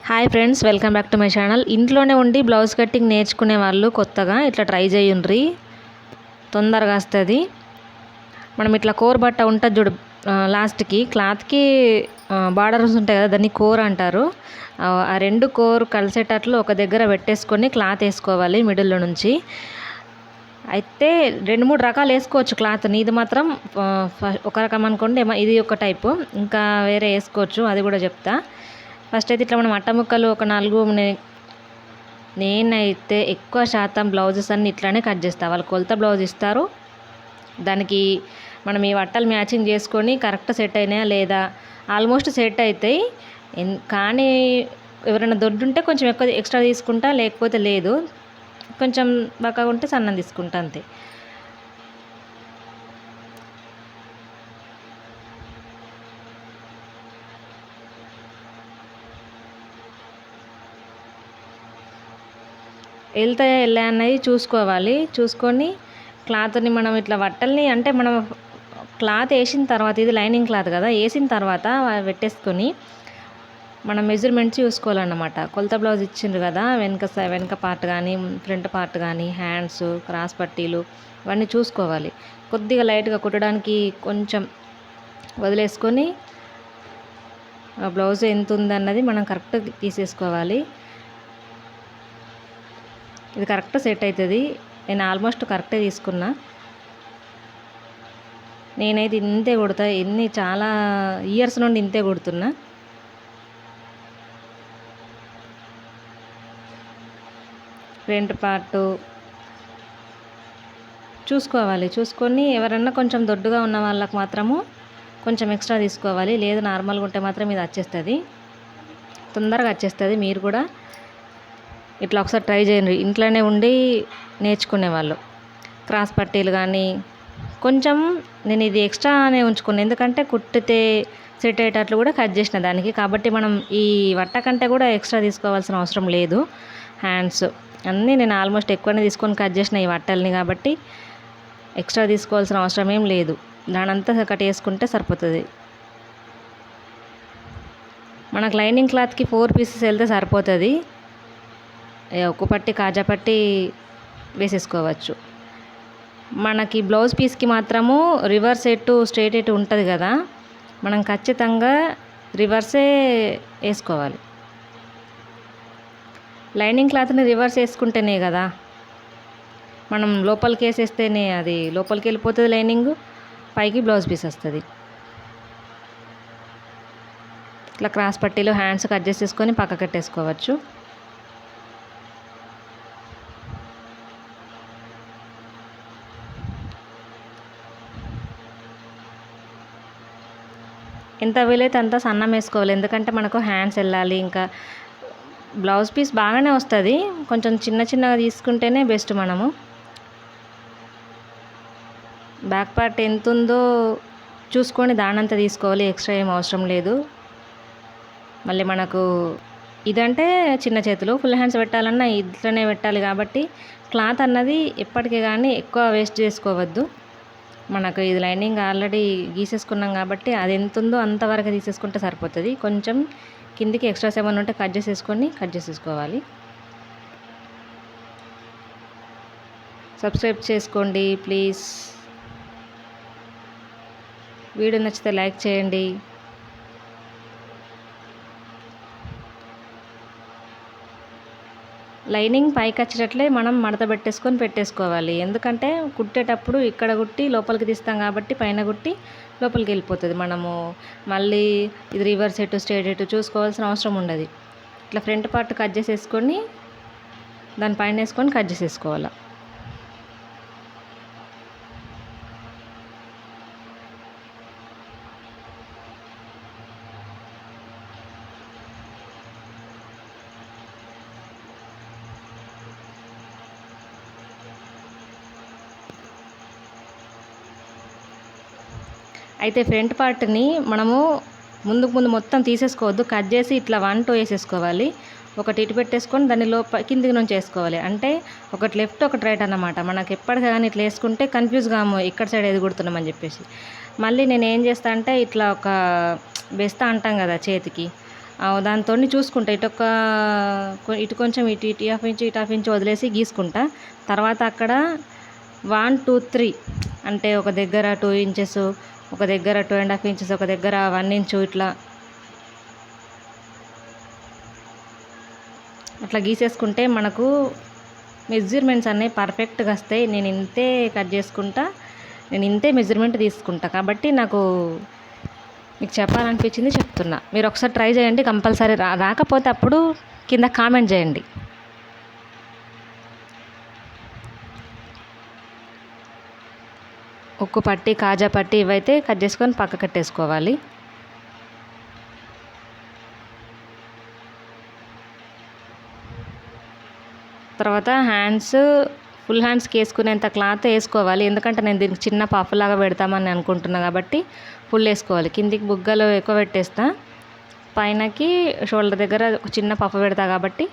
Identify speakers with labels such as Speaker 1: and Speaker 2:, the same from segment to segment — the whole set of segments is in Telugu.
Speaker 1: Hi friends, welcome back to my channel. ఇంట్లోనే ఉండి బ్లౌజ్ కటింగ్ నేర్చుకునే వాళ్ళు కొత్తగా ఇట్లా ట్రై చేయండి. తొందరగా వస్తుంది. మనం ఇట్లా కోర్ బట్ట ఉంటుంది చూడు, లాస్ట్కి క్లాత్కి బార్డర్స్ ఉంటాయి కదా, దాన్ని కోర్ అంటారు. ఆ రెండు కోర్ కలిసేటట్లు ఒక దగ్గర పెట్టేసుకొని క్లాత్ వేసుకోవాలి మిడిల్లో నుంచి. అయితే 2-3 రకాలు వేసుకోవచ్చు క్లాత్. ఇది మాత్రం ఒక రకం అనుకోండి, ఇది ఒక టైపు, ఇంకా వేరే వేసుకోవచ్చు, అది కూడా చెప్తా. ఫస్ట్ అయితే ఇట్లా మనం అట్టముక్కలు ఒక 4, నేనైతే ఎక్కువ శాతం బ్లౌజెస్ అన్నీ ఇట్లానే కట్ చేస్తాను. వాళ్ళు కొలత బ్లౌజ్ ఇస్తారు, దానికి మనం ఈ వట్టలు మ్యాచింగ్ చేసుకొని కరెక్ట్ సెట్ అయినాయా లేదా, ఆల్మోస్ట్ సెట్ అవుతాయి. కానీ ఎవరైనా దొడ్డుంటే కొంచెం ఎక్కువ ఎక్స్ట్రా తీసుకుంటా, లేకపోతే లేదు. కొంచెం బక్కగా ఉంటే సన్నం తీసుకుంటా, అంతే. వెళ్తాయా వెళ్ళా అన్నది చూసుకోవాలి. చూసుకొని క్లాత్ని మనం ఇట్లా వట్టల్ని, అంటే మనం క్లాత్ వేసిన తర్వాత, ఇది లైనింగ్ క్లాత్ కదా, వేసిన తర్వాత పెట్టేసుకొని మనం మెజర్మెంట్స్ చూసుకోవాలన్నమాట. కొలత బ్లౌజ్ ఇచ్చిండ్రు కదా, వెనక పార్ట్ కానీ ఫ్రంట్ పార్ట్ కానీ, హ్యాండ్స్, క్రాస్ పట్టీలు ఇవన్నీ చూసుకోవాలి. కొద్దిగా లైట్గా కుట్టడానికి కొంచెం వదిలేసుకొని బ్లౌజ్ ఎంత ఉందన్నది మనం కరెక్ట్ తీసేసుకోవాలి. ఇది కరెక్ట్ సెట్ అవుతుంది. నేను ఆల్మోస్ట్ కరెక్టే తీసుకున్నా. నేనైతే ఇంతే కుడతా, చాలా ఇయర్స్ నుండి ఇంతే కుడుతున్నా. ఫ్రంట్ పార్ట్ చూసుకోవాలి. చూసుకొని ఎవరన్నా కొంచెం దొడ్డుగా ఉన్న వాళ్ళకి మాత్రము కొంచెం ఎక్స్ట్రా తీసుకోవాలి. లేదు నార్మల్గా ఉంటే మాత్రం ఇది వచ్చేస్తుంది, తొందరగా వచ్చేస్తుంది. మీరు కూడా ఇట్లా ఒకసారి ట్రై చేయండి, ఇంట్లోనే ఉండి నేర్చుకునే వాళ్ళు. క్రాస్ పట్టీలు కానీ కొంచెం నేను ఇది ఎక్స్ట్రానే ఉంచుకున్నాను, ఎందుకంటే కుట్టితే సెట్ అయ్యేటట్లు కూడా కట్ చేసిన దానికి. కాబట్టి మనం ఈ వట్ట కంటే కూడా ఎక్స్ట్రా తీసుకోవాల్సిన అవసరం లేదు. హ్యాండ్స్ అన్నీ నేను ఆల్మోస్ట్ ఎక్కువనే తీసుకొని కట్ చేసిన ఈ వట్టల్ని, కాబట్టి ఎక్స్ట్రా తీసుకోవాల్సిన అవసరం ఏం లేదు. దానంతా కట్ చేసుకుంటే సరిపోతుంది. మనకు లైనింగ్ క్లాత్కి 4 పీసెస్ వెళ్తే సరిపోతుంది. ఒక్క పట్టి కాజా పట్టి వేసేసుకోవచ్చు. మనకి బ్లౌజ్ పీస్కి మాత్రము రివర్స్ ఎటు స్ట్రైట్ ఎటు ఉంటుంది కదా, మనం ఖచ్చితంగా రివర్సే వేసుకోవాలి. లైనింగ్ క్లాత్ని రివర్స్ వేసుకుంటేనే కదా మనం లోపలికి వేసేస్తేనే అది లోపలికి వెళ్ళిపోతుంది లైనింగ్, పైకి బ్లౌజ్ పీస్ వస్తుంది. ఇట్లా క్రాస్ పట్టీలో హ్యాండ్స్ కట్ చేసేసుకొని పక్క కట్టేసుకోవచ్చు. ఎంత వీలైతే అంత సన్నం వేసుకోవాలి, ఎందుకంటే మనకు హ్యాండ్స్ వెళ్ళాలి. ఇంకా బ్లౌజ్ పీస్ బాగానే వస్తుంది, కొంచెం చిన్నగా తీసుకుంటేనే బెస్ట్. మనము బ్యాక్ పార్ట్ ఎంత ఉందో చూసుకొని దానంతా తీసుకోవాలి, ఎక్స్ట్రా ఏం అవసరం లేదు. మళ్ళీ మనకు ఇదంటే చిన్న చేతులు, ఫుల్ హ్యాండ్స్ పెట్టాలన్నా ఇట్లనే పెట్టాలి. కాబట్టి క్లాత్ అన్నది ఎప్పటికీ కానీ ఎక్కువ వేస్ట్ చేసుకోవద్దు. మనకు ఇది లైనింగ్ ఆల్రెడీ గీసేసుకున్నాం కాబట్టి అది ఎంత ఉందో అంతవరకు తీసేసుకుంటే సరిపోతుంది. కొంచెం కిందికి ఎక్స్ట్రాస్ ఏమైనా ఉంటే కట్ చేసేసుకోవాలి. సబ్స్క్రైబ్ చేసుకోండి ప్లీజ్. వీడియో నచ్చితే లైక్ చేయండి. లైనింగ్ పైకి వచ్చేటట్లే మనం మడత పెట్టేసుకోవాలి. ఎందుకంటే కుట్టేటప్పుడు ఇక్కడ కుట్టి లోపలికి తీస్తాం కాబట్టి పైన కుట్టి లోపలికి వెళ్ళిపోతుంది. మనము మళ్ళీ ఇది రివర్స్ ఎటు స్ట్రైట్ ఎటు చూసుకోవాల్సిన అవసరం ఉండదు. ఇట్లా ఫ్రంట్ పార్ట్ కట్ చేసేసుకొని దానిపైన వేసుకొని కట్ చేసేసుకోవాలి. అయితే ఫ్రంట్ పార్ట్ని మనము ముందు మొత్తం తీసేసుకోవద్దు, కట్ చేసి ఇట్లా 1-2 వేసేసుకోవాలి. ఒకటి ఇటు పెట్టేసుకొని దాన్ని కిందికి నుంచి వేసుకోవాలి. అంటే ఒకటి లెఫ్ట్ ఒకటి రైట్ అన్నమాట. మనకు ఎప్పటికీ కానీ ఇట్లా వేసుకుంటే కన్ఫ్యూజ్ కాము, ఇక్కడ సైడ్ ఏది కుడుతున్నామని చెప్పేసి. మళ్ళీ నేను ఏం చేస్తా అంటే ఇట్లా ఒక బెస్తా అంటాం కదా చేతికి, దాంతో చూసుకుంటా ఇటు కొంచెం ఇటు హాఫ్ ఇంచు ఇటు హాఫ్ ఇంచు వదిలేసి గీసుకుంటా. తర్వాత అక్కడ 1 2 3 అంటే ఒక దగ్గర 2 ఇంచెస్, ఒక దగ్గర 2.5 ఇంచెస్, ఒక దగ్గర 1 ఇంచు అట్లా గీసేసుకుంటే మనకు మెజర్మెంట్స్ అనేవి పర్ఫెక్ట్గా వస్తాయి. నేను ఇంతే కట్ చేసుకుంటా, నేను ఇంతే మెజర్మెంట్ తీసుకుంటా కాబట్టి నాకు మీకు చెప్పాలనిపించింది చెప్తున్నా. మీరు ఒకసారి ట్రై చేయండి, కంపల్సరీ రాకపోతే అప్పుడు కింద కామెంట్ చేయండి. ఉక్కు పట్టి, కాజా పట్టి ఇవైతే కట్ చేసుకొని పక్క కట్టేసుకోవాలి. తర్వాత ఫుల్ హ్యాండ్స్కి వేసుకునేంత క్లాత్ వేసుకోవాలి. ఎందుకంటే నేను దీనికి చిన్న పఫ్లాగా పెడతామని అనుకుంటున్నా కాబట్టి ఫుల్ వేసుకోవాలి. కిందికి బుగ్గలు ఎక్కువ పెట్టేస్తా, పైనకి షోల్డర్ దగ్గర చిన్న పఫ్ పెడతా కాబట్టి.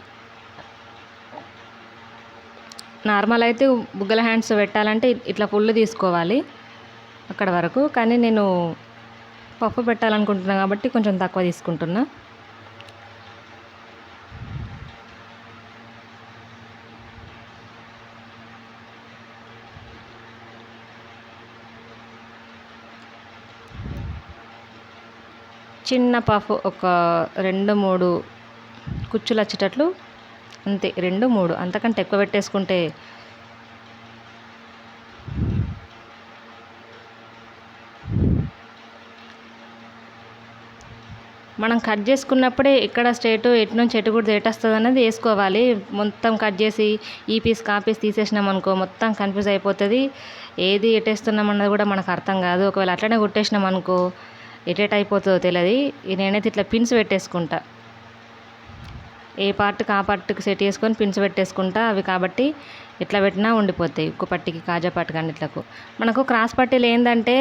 Speaker 1: నార్మల్ అయితే బుగ్గల హ్యాండ్స్ పెట్టాలంటే ఇట్లా ఫుల్ తీసుకోవాలి అక్కడ వరకు, కానీ నేను పఫ్ పెట్టాలనుకుంటున్నా కాబట్టి కొంచెం తక్కువ తీసుకుంటున్నా. చిన్న పఫ్ ఒక 2-3 కుచ్చులు వచ్చేటట్లు అంతే, 2-3 అంతకంటే ఎక్కువ పెట్టేసుకుంటే మనం కట్ చేసుకున్నప్పుడే ఇక్కడ స్ట్రేట్ ఎటు నుంచి ఎటు కూడా వస్తుంది అనేది వేసుకోవాలి. మొత్తం కట్ చేసి ఈ పీస్ ఆ పీస్ తీసేసినాం అనుకో మొత్తం కన్ఫ్యూజ్ అయిపోతుంది. ఏది ఎట్టేస్తున్నాం అన్నది కూడా మనకు అర్థం కాదు. ఒకవేళ అట్లనే కుట్టేసినాం అనుకో ఎటేట్ అయిపోతుందో తెలియదు. నేనైతే ఇట్లా పిన్స్ పెట్టేసుకుంటా, ఏ పార్ట్కి ఆ పార్ట్కి సెట్ చేసుకొని పిన్స్ పెట్టేసుకుంటా. అవి కాబట్టి ఇట్లా పెట్టినా ఉండిపోతాయి. ఉక్కు పట్టికి, కాజా పట్టికి అన్నిట్లకు. మనకు క్రాస్ పట్టీలు ఏంటంటే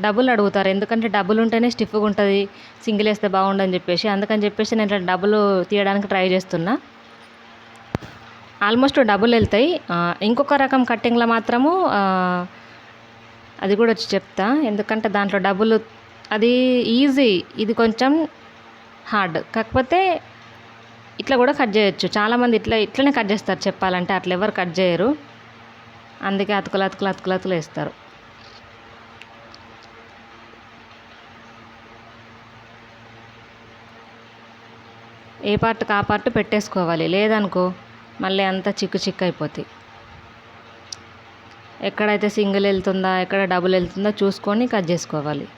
Speaker 1: డబుల్ అడుగుతారు, ఎందుకంటే డబుల్ ఉంటేనే స్టిఫ్గా ఉంటుంది, సింగిల్ వేస్తే బాగుండని చెప్పేసి. అందుకని చెప్పేసి నేను ఇట్లా డబుల్ తీయడానికి ట్రై చేస్తున్నా. ఆల్మోస్ట్ డబుల్ వెళ్తాయి. ఇంకొక రకం కట్టింగ్లో మాత్రము అది కూడా వచ్చి చెప్తా, ఎందుకంటే దాంట్లో డబుల్ అది ఈజీ, ఇది కొంచెం హార్డ్. కాకపోతే ఇట్లా కూడా కట్ చేయొచ్చు. చాలామంది ఇట్లనే కట్ చేస్తారు చెప్పాలంటే, అట్లా ఎవరు కట్ చేయరు. అందుకే అతుకులు వేస్తారు. ఏ పార్ట్కి ఆ పార్ట్ పెట్టేసుకోవాలి, లేదనుకో మళ్ళీ అంతా చిక్కు అయిపోతాయి. ఎక్కడైతే సింగిల్ వెళ్తుందా, ఎక్కడ డబుల్ వెళ్తుందో చూసుకొని కట్ చేసుకోవాలి.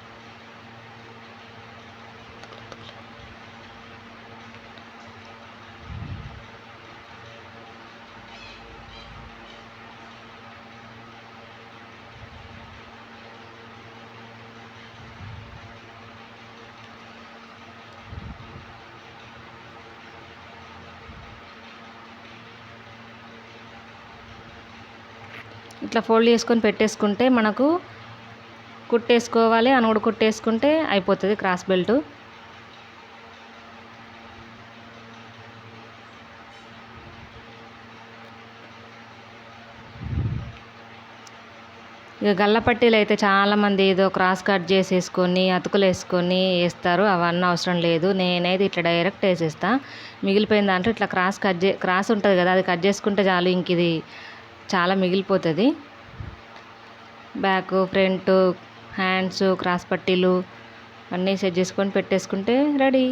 Speaker 1: ఇట్లా ఫోల్డ్ చేసుకొని పెట్టేసుకుంటే మనకు కుట్టేసుకోవాలి, అనుగుడు కుట్టేసుకుంటే అయిపోతుంది క్రాస్ బెల్ట్. ఇక గల్లపట్టీలు అయితే చాలామంది ఏదో క్రాస్ కట్ చేసేసుకొని అతుకులు వేసుకొని వేస్తారు, అవన్నీ అవసరం లేదు. నేనైతే ఇట్లా డైరెక్ట్ వేసేస్తా. మిగిలిపోయిన దాంట్లో ఇట్లా క్రాస్ ఉంటుంది కదా, అది కట్ చేసుకుంటే చాలు. ఇంక ఇది చాలా మిగిలిపోతుంది. బ్యాక్, ఫ్రంట్, హ్యాండ్స్, క్రాస్ పట్టీలు అన్నీ సెట్ చేసుకొని పెట్టేసుకుంటే రెడీ.